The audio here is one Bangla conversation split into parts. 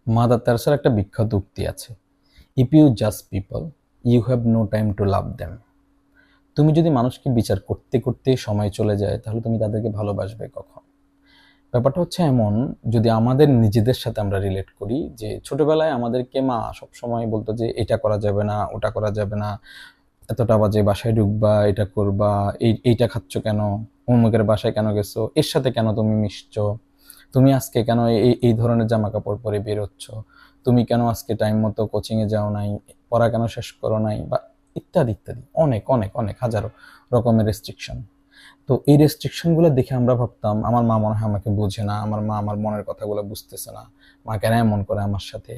মাদার তেরেসার একটা বিখ্যাত উক্তি আছে, ইফ ইউ জাজ people you have no time to love them. তুমি যদি মানুষকে বিচার করতে করতে সময় চলে যায়, তাহলে তুমি তাদেরকে ভালোবাসবে কখন? ব্যাপারটা হচ্ছে এমন, যদি আমাদের নিজেদের সাথে আমরা রিলেট করি, যে ছোটবেলায় আমাদেরকে মা সবসময় বলতো যে এটা করা যাবে না, ওটা করা যাবে না, এতটা বাজে বাসায় ঢুকবা, এটা করবা, এইটা খাচ্ছ কেন, অমুকের বাসায় কেন গেছো, এর সাথে কেন তুমি মিশছো, তুমি আজকে কেন এই ধরনের জামা কাপড় পরে বেরোচ্ছ, তুমি কেন আজকে টাইম মতো কোচিংয়ে যাও নাই, পড়া কেন শেষ করো নাই, বা ইত্যাদি ইত্যাদি অনেক অনেক অনেক হাজারো রকমের রেস্ট্রিকশন। তো এই রেস্ট্রিকশনগুলো দেখে আমরা ভাবতাম আমার মা মনে হয় আমাকে বোঝে না, আমার মা আমার মনের কথাগুলো বুঝতেছে না, মা কেন এমন করে আমার সাথে।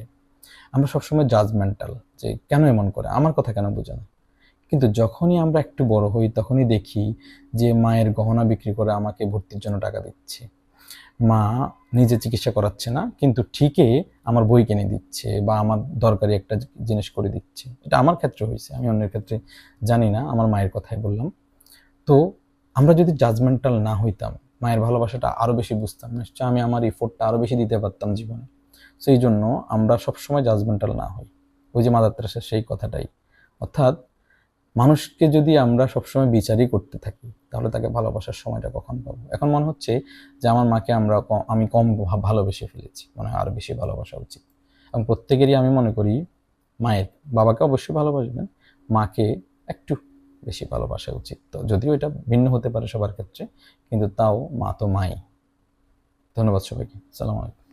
আমরা সবসময় জাজমেন্টাল, যে কেন এমন করে, আমার কথা কেন বোঝে না। কিন্তু যখনই আমরা একটু বড় হই, তখনই দেখি যে মায়ের গহনা বিক্রি করে আমাকে ভর্তির জন্য টাকা দিচ্ছে, মা নিজে চিকিৎসা করাচ্ছে না কিন্তু ঠিকই আমার বই কিনে দিচ্ছে বা আমার দরকারি একটা জিনিস করে দিচ্ছে। এটা আমার ক্ষেত্রে হয়েছে, আমি অন্যের ক্ষেত্রে জানি না, আমার মায়ের কথাই বললাম। তো আমরা যদি জাজমেন্টাল না হইতাম, মায়ের ভালোবাসাটা আরো বেশি বুঝতাম, নিশ্চয় আমি আমার এফোর্টটা আরো বেশি দিতে পারতাম জীবনে। সেই জন্য আমরা সবসময় জাজমেন্টাল না হই, ওই যে মাদার তেরেসার সেই কথাটাই। অর্থাৎ মানুষকে যদি আমরা সবসময় বিচারই করতে থাকি, তাহলে তাকে ভালোবাসার সময়টা কখন পাবো? এখন মনে হচ্ছে যে আমার মাকে আমি কম ভালোবেসে ফেলেছি, মনে হয় আরো বেশি ভালোবাসা উচিত। এবং প্রত্যেকেরই আমি মনে করি মায়ের, বাবাকে অবশ্যই ভালোবাসবেন, মাকে একটু বেশি ভালোবাসা উচিত। তো যদিও এটা ভিন্ন হতে পারে সবার ক্ষেত্রে, কিন্তু তাও মা তো মাই। ধন্যবাদ সবাইকে, সালাম আলাইকুম।